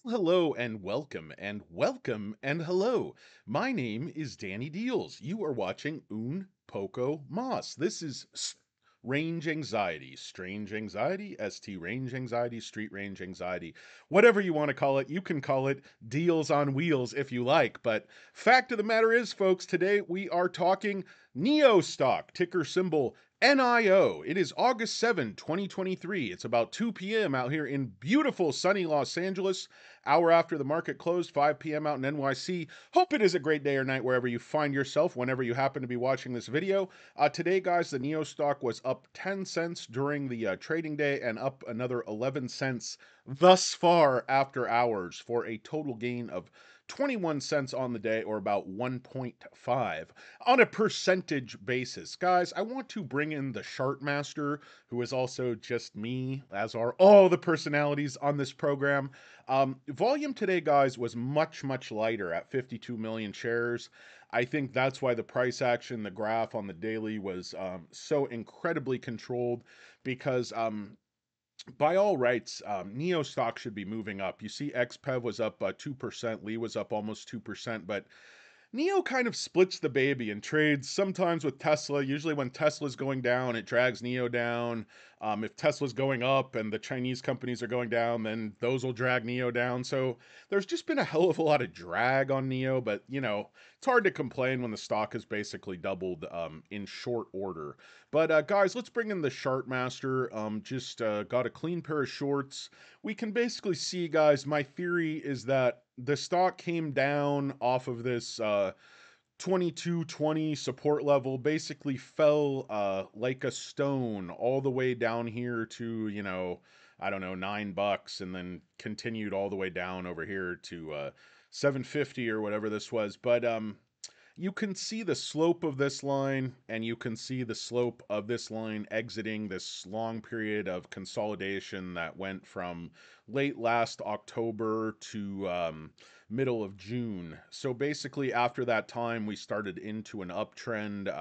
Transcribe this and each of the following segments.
Hello and welcome and welcome and hello. My name is Danny Deals. You are watching Un Poco Mas. This is range anxiety, strange anxiety, ST range anxiety, street range anxiety, whatever you want to call it. You can call it deals on wheels if you like. But fact of the matter is, folks, today we are talking NIO stock, ticker symbol NIO. It is August 7, 2023. It's about 2 p.m. out here in beautiful sunny Los Angeles, hour after the market closed, 5 p.m. out in NYC. Hope it is a great day or night wherever you find yourself, whenever you happen to be watching this video. Today, guys, the NIO stock was up 10 cents during the trading day and up another 11 cents thus far after hours for a total gain of 21 cents on the day, or about 1.5 on a percentage basis. Guys, I want to bring in the Chart Master, who is also just me, as are all the personalities on this program. Volume today, guys, was much lighter at 52 million shares. I think that's why the price action, the graph on the daily was so incredibly controlled because by all rights, NEO stock should be moving up. You see XPEV was up 2%, Lee was up almost 2%, but NEO kind of splits the baby and trades sometimes with Tesla. Usually when Tesla's going down, it drags NEO down. If Tesla's going up and the Chinese companies are going down, then those will drag NEO down. So there's just been a hell of a lot of drag on NEO, but it's hard to complain when the stock has basically doubled in short order. But guys, let's bring in the Chart Master. Just got a clean pair of shorts. We can basically see, guys, my theory is that the stock came down off of this 2220 support level, basically fell like a stone all the way down here to, I don't know, $9, and then continued all the way down over here to 750 or whatever this was. But you can see the slope of this line, and you can see the slope of this line exiting this long period of consolidation that went from late last October to middle of June. So basically, after that time, we started into an uptrend.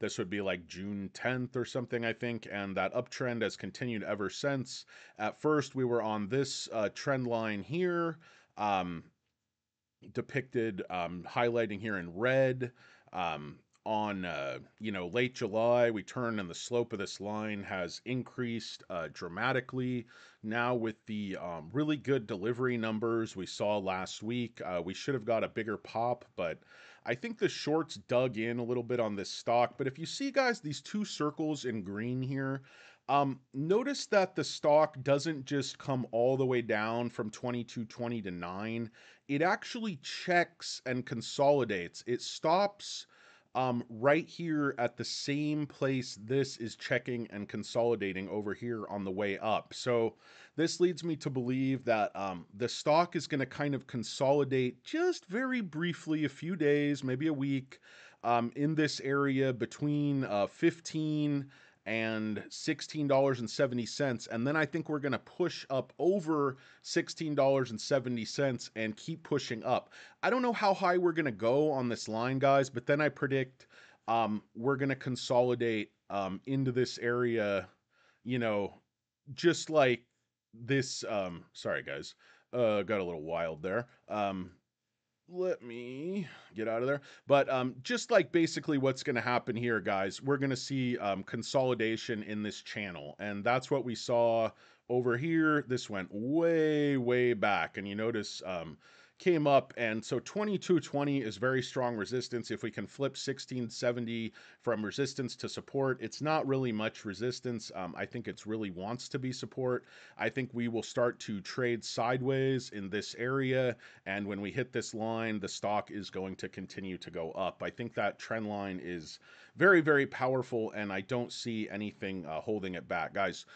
This would be like June 10th or something, I think, and that uptrend has continued ever since. At first, we were on this trend line here. Depicted, highlighting here in red. On late July, we turned, and the slope of this line has increased dramatically. Now with the really good delivery numbers we saw last week, we should have got a bigger pop, but I think the shorts dug in a little bit on this stock. But if you see, guys, these two circles in green here, notice that the stock doesn't just come all the way down from 2220 to 9. It actually checks and consolidates. It stops right here at the same place this is checking and consolidating over here on the way up. So this leads me to believe that the stock is going to kind of consolidate just very briefly, a few days, maybe a week, in this area between 15 and $16.70. And then I think we're going to push up over $16.70 and keep pushing up. I don't know how high we're going to go on this line, guys, but then I predict we're going to consolidate into this area, you know, just like this. Sorry, guys. Got a little wild there. Let me get out of there. But just like basically what's going to happen here, guys, we're going to see consolidation in this channel. And that's what we saw over here. This went way back. And you notice came up. And so 2220 is very strong resistance. If we can flip 1670 from resistance to support, it's not really much resistance. I think it's really wants to be support. I think we will start to trade sideways in this area. And when we hit this line, the stock is going to continue to go up. I think that trend line is very powerful, and I don't see anything holding it back. Guys,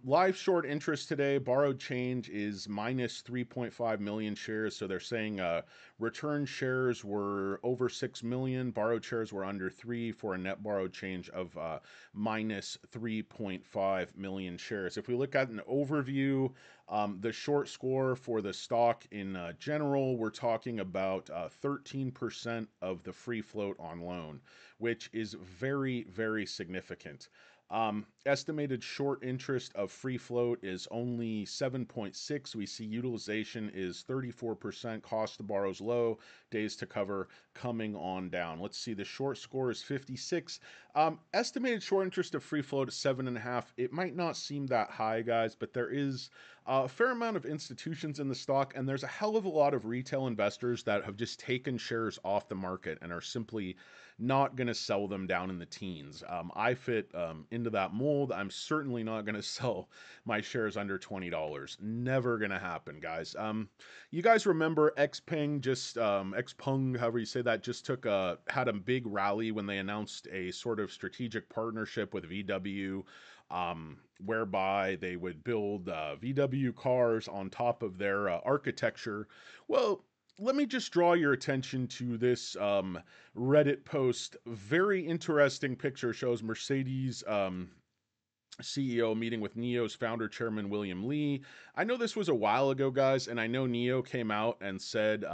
live short interest today, borrowed change is minus 3.5 million shares. So they're saying return shares were over 6 million, borrowed shares were under 3 for a net borrowed change of minus 3.5 million shares. If we look at an overview, the short score for the stock in general, we're talking about 13% of the free float on loan, which is very significant. estimated short interest of free float is only 7.6. We see utilization is 34%, cost to borrow is low, days to cover coming on down. Let's see, the short score is 56. Estimated short interest of free float is 7.5. It might not seem that high, guys, but there is a fair amount of institutions in the stock, and there's a hell of a lot of retail investors that have just taken shares off the market and are simply not going to sell them down in the teens. I fit into that mold. I'm certainly not going to sell my shares under $20. Never going to happen, guys. You guys remember Xpeng, just Xpeng, however you say that, just had a big rally when they announced a sort of strategic partnership with VW, whereby they would build VW cars on top of their architecture. Well, let me just draw your attention to this Reddit post. Very interesting picture, shows Mercedes CEO meeting with NIO's founder chairman William Li. I know this was a while ago, guys, and I know NIO came out and said,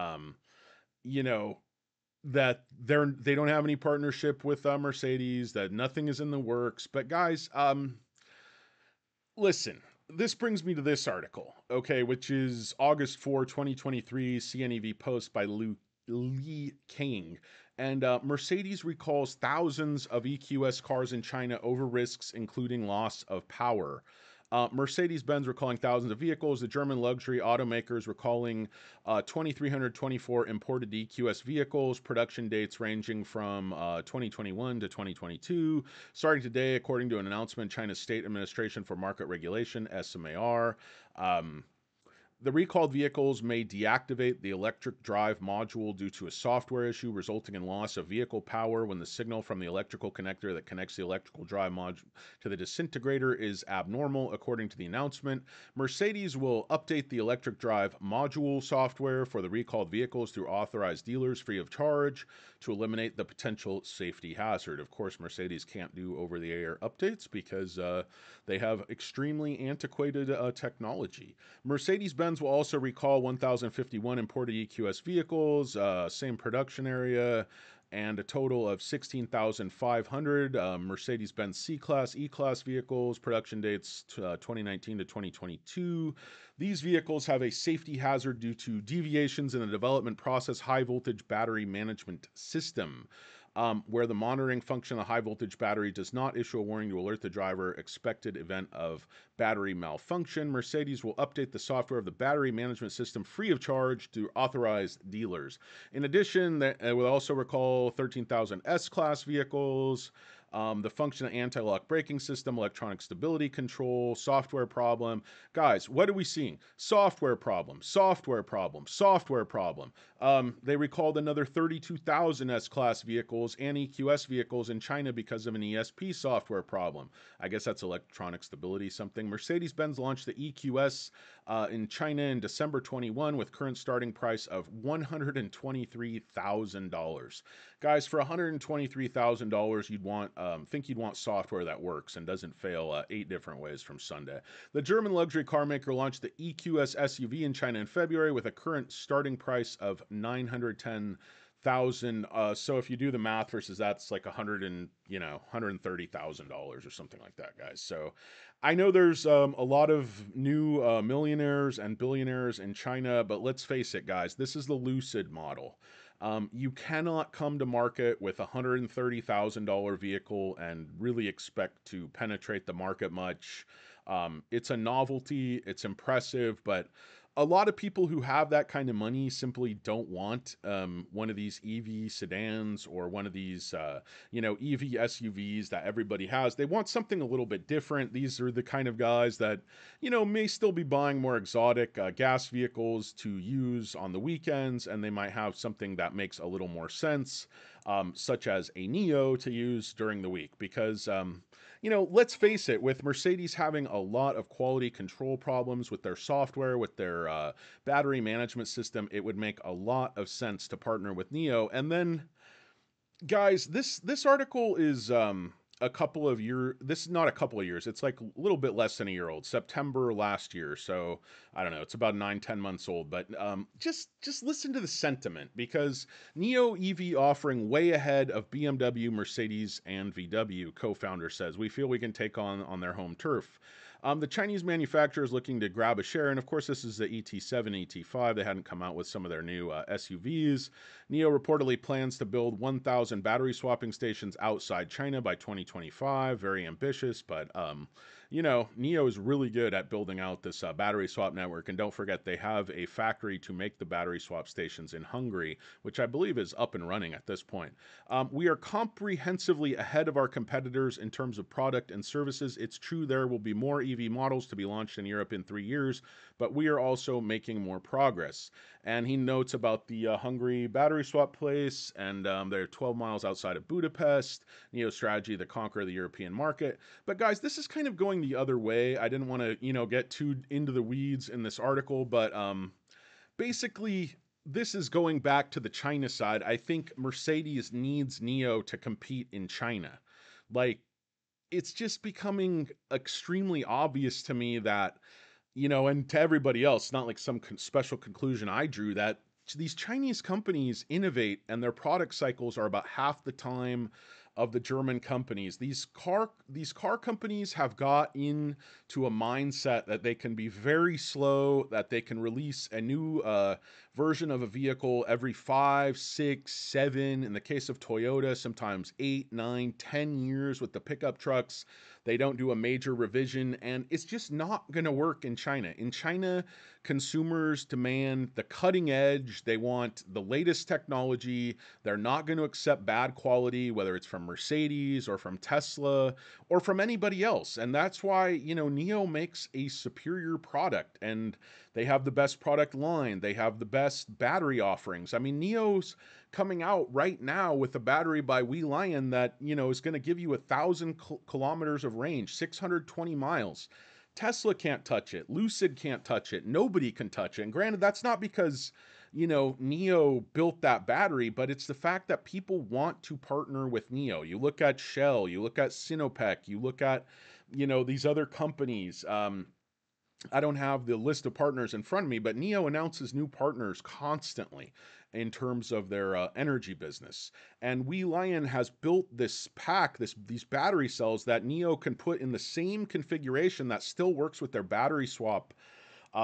you know, that they don't have any partnership with Mercedes, that nothing is in the works. But guys, listen, this brings me to this article, okay, which is August 4, 2023, CNEV post by Li King. And Mercedes recalls thousands of EQS cars in China over risks, including loss of power. Mercedes-Benz recalling thousands of vehicles. The German luxury automakers recalling 2,324 imported EQS vehicles. Production dates ranging from 2021 to 2022. Starting today, according to an announcement, China's State Administration for Market Regulation, SMAR. The recalled vehicles may deactivate the electric drive module due to a software issue, resulting in loss of vehicle power when the signal from the electrical connector that connects the electrical drive module to the disintegrator is abnormal, according to the announcement. Mercedes will update the electric drive module software for the recalled vehicles through authorized dealers free of charge to eliminate the potential safety hazard. Of course, Mercedes can't do over-the-air updates because they have extremely antiquated technology. Mercedes-Benz will also recall 1,051 imported EQS vehicles, same production area, and a total of 16,500 Mercedes-Benz C-Class, E-Class vehicles, production dates 2019 to 2022. These vehicles have a safety hazard due to deviations in the development process high voltage battery management system. Where the monitoring function of the high voltage battery does not issue a warning to alert the driver expected event of battery malfunction. Mercedes will update the software of the battery management system free of charge to authorized dealers. In addition, they will also recall 13,000 S-Class vehicles. The function of anti-lock braking system, electronic stability control, software problem. Guys, what are we seeing? Software problem, software problem, software problem. They recalled another 32,000 S-Class vehicles and EQS vehicles in China because of an ESP software problem. I guess that's electronic stability something. Mercedes-Benz launched the EQS in China in December 21 with current starting price of $123,000. Guys, for $123,000, you'd want think you'd want software that works and doesn't fail 8 different ways from Sunday. The German luxury car maker launched the EQS SUV in China in February with a current starting price of $910,000. So if you do the math versus that's like $130,000 or something like that, guys. So I know there's a lot of new millionaires and billionaires in China, but let's face it, guys, this is the Lucid model. You cannot come to market with a $130,000 vehicle and really expect to penetrate the market much. It's a novelty, it's impressive, but a lot of people who have that kind of money simply don't want one of these EV sedans or one of these, EV SUVs that everybody has. They want something a little bit different. These are the kind of guys that, may still be buying more exotic gas vehicles to use on the weekends, and they might have something that makes a little more sense, such as a NIO to use during the week. Because, let's face it, with Mercedes having a lot of quality control problems with their software, with their battery management system, it would make a lot of sense to partner with NIO. And then, guys, this article is a couple of years. This is not a couple of years. It's like a little bit less than a year old. September last year. So I don't know. It's about 9, 10 months old. But just listen to the sentiment because NIO EV offering way ahead of BMW, Mercedes, and VW. Co-founder says we feel we can take on their home turf. The Chinese manufacturer is looking to grab a share, and of course, this is the ET7, ET5. They hadn't come out with some of their new SUVs. NIO reportedly plans to build 1,000 battery swapping stations outside China by 2025. Very ambitious, but NIO is really good at building out this battery swap network. And don't forget, they have a factory to make the battery swap stations in Hungary, which I believe is up and running at this point. We are comprehensively ahead of our competitors in terms of product and services. It's true there will be more EV models to be launched in Europe in 3 years, but we are also making more progress. And he notes about the Hungary battery swap place, and they're 12 miles outside of Budapest. NIO's strategy to conquer the European market. But guys, this is kind of going the other way. I didn't want to, get too into the weeds in this article, but basically, this is going back to the China side. I think Mercedes needs NIO to compete in China. Like, it's just becoming extremely obvious to me that, and to everybody else, not like some special conclusion I drew, that these Chinese companies innovate and their product cycles are about half the time of the German companies. These car companies have got into a mindset that they can be very slow, that they can release a new version of a vehicle every 5, 6, 7, in the case of Toyota, sometimes 8, 9, 10 years with the pickup trucks. They don't do a major revision, and it's just not going to work in China. In China, consumers demand the cutting edge. They want the latest technology. They're not going to accept bad quality, whether it's from Mercedes or from Tesla or from anybody else. And that's why, NIO makes a superior product, and they have the best product line. They have the best battery offerings. I mean, NIO's coming out right now with a battery by Lion that, is going to give you 1,000 kilometers of range, 620 miles. Tesla can't touch it. Lucid can't touch it. Nobody can touch it. And granted, that's not because, NIO built that battery, but it's the fact that people want to partner with NIO. You look at Shell, you look at Sinopec, you look at, these other companies. I don't have the list of partners in front of me, but NIO announces new partners constantly in terms of their energy business. And Lion has built this pack, these battery cells that NIO can put in the same configuration that still works with their battery swap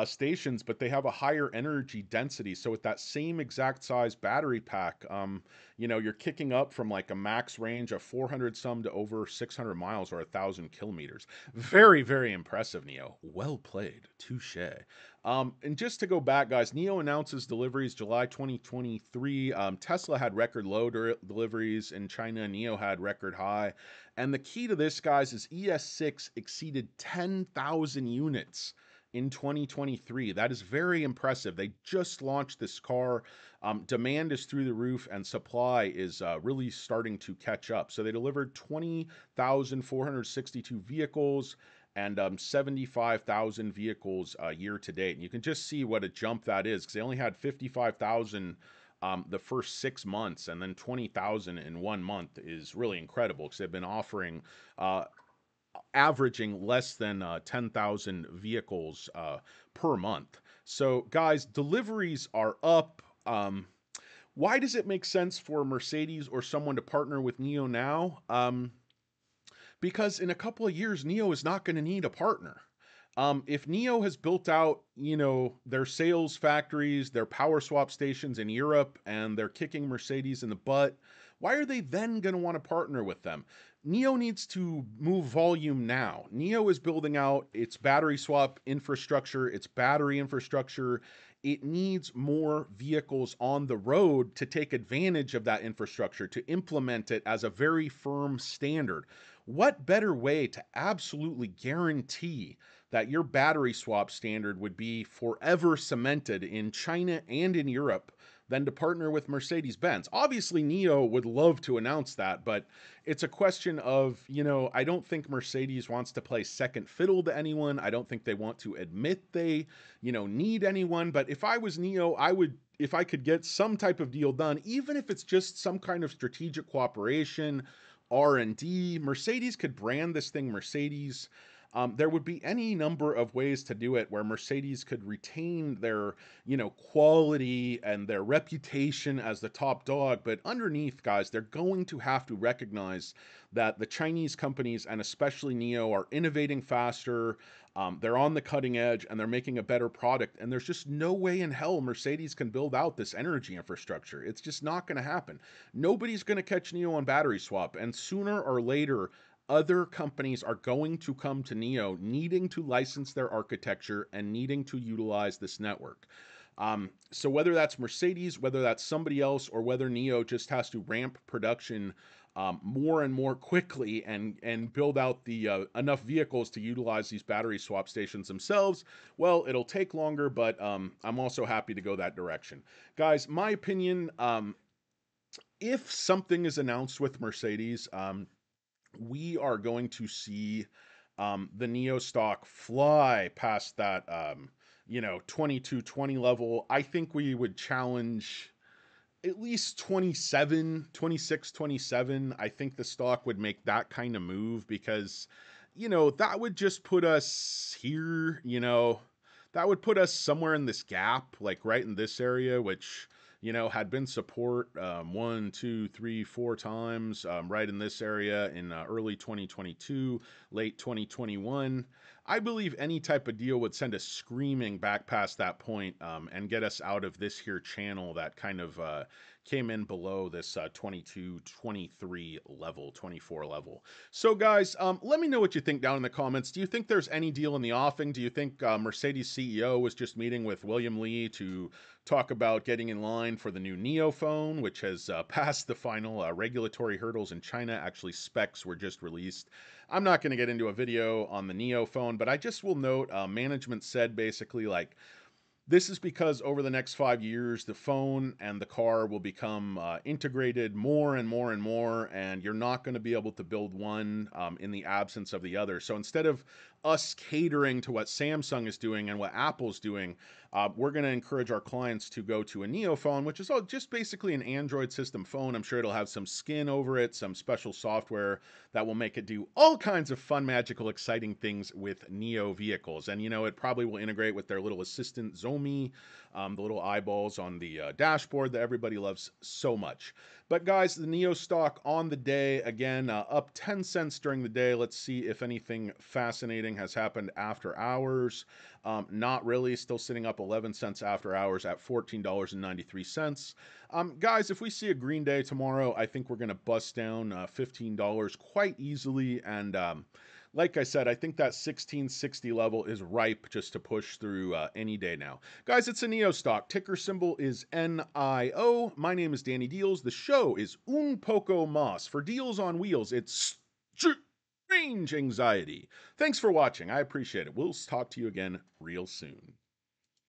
stations, but they have a higher energy density. So with that same exact size battery pack, you're kicking up from like a max range of 400 some to over 600 miles or 1,000 kilometers. Very, very impressive, NIO. Well played. Touche. And just to go back, guys, NIO announces deliveries July 2023. Tesla had record low deliveries in China. NIO had record high. And the key to this, guys, is ES6 exceeded 10,000 units in 2023. That is very impressive. They just launched this car. Demand is through the roof and supply is really starting to catch up. So they delivered 20,462 vehicles and 75,000 vehicles year to date. And you can just see what a jump that is because they only had 55,000 the first 6 months, and then 20,000 in 1 month is really incredible because they've been offering averaging less than 10,000 vehicles per month. So, guys, deliveries are up. Why does it make sense for Mercedes or someone to partner with NIO now? Because in a couple of years, NIO is not going to need a partner. If NIO has built out, their sales factories, their power swap stations in Europe, and they're kicking Mercedes in the butt, why are they then going to want to partner with them? NIO needs to move volume now. NIO is building out its battery swap infrastructure, its battery infrastructure. It needs more vehicles on the road to take advantage of that infrastructure, to implement it as a very firm standard. What better way to absolutely guarantee that your battery swap standard would be forever cemented in China and in Europe than to partner with Mercedes-Benz? Obviously, NIO would love to announce that, but it's a question of, I don't think Mercedes wants to play second fiddle to anyone. I don't think they want to admit they, need anyone. But if I was NIO, I would, if I could get some type of deal done, even if it's just some kind of strategic cooperation R&D. Mercedes could brand this thing Mercedes. There would be any number of ways to do it where Mercedes could retain their, quality and their reputation as the top dog. But underneath, guys, they're going to have to recognize that the Chinese companies and especially NIO are innovating faster. They're on the cutting edge and they're making a better product. And there's just no way in hell Mercedes can build out this energy infrastructure. It's just not going to happen. Nobody's going to catch NIO on battery swap. And sooner or later, other companies are going to come to NIO needing to license their architecture and needing to utilize this network. So whether that's Mercedes, whether that's somebody else, or whether NIO just has to ramp production more and more quickly and build out the enough vehicles to utilize these battery swap stations themselves, well, it'll take longer, but I'm also happy to go that direction. Guys, my opinion, if something is announced with Mercedes, we are going to see the NIO stock fly past that 2220 level. I think we would challenge at least 27, 26, 27. I think the stock would make that kind of move because, that would just put us here, that would put us somewhere in this gap, like right in this area, which, had been support 1, 2, 3, 4 times right in this area in early 2022, late 2021. I believe any type of deal would send us screaming back past that point and get us out of this here channel that kind of came in below this 22, 23 level, 24 level. So guys, let me know what you think down in the comments. Do you think there's any deal in the offing? Do you think Mercedes CEO was just meeting with William Li to talk about getting in line for the new NIO phone, which has passed the final regulatory hurdles in China? Actually, specs were just released. I'm not going to get into a video on the NIO phone, but I just will note management said basically like, this is because over the next 5 years, the phone and the car will become integrated more and more and more, and you're not going to be able to build one in the absence of the other. So instead of us catering to what Samsung is doing and what Apple's doing, we're going to encourage our clients to go to a NIO phone, which is just basically an Android system phone. I'm sure it'll have some skin over it, some special software that will make it do all kinds of fun, magical, exciting things with NIO vehicles. And, it probably will integrate with their little assistant, Zomi, the little eyeballs on the dashboard that everybody loves so much. But guys, the NIO stock on the day, again, up 10 cents during the day. Let's see if anything fascinating has happened after hours. Not really, still sitting up 11 cents after hours at $14.93. Guys, if we see a green day tomorrow, I think we're going to bust down $15 quite easily. And like I said, I think that 1660 level is ripe just to push through any day now. Guys, it's a NIO stock. Ticker symbol is NIO. My name is Danny Deals. The show is Un Poco Mas. For Deals on Wheels, it's Strange Anxiety. Thanks for watching. I appreciate it. We'll talk to you again real soon.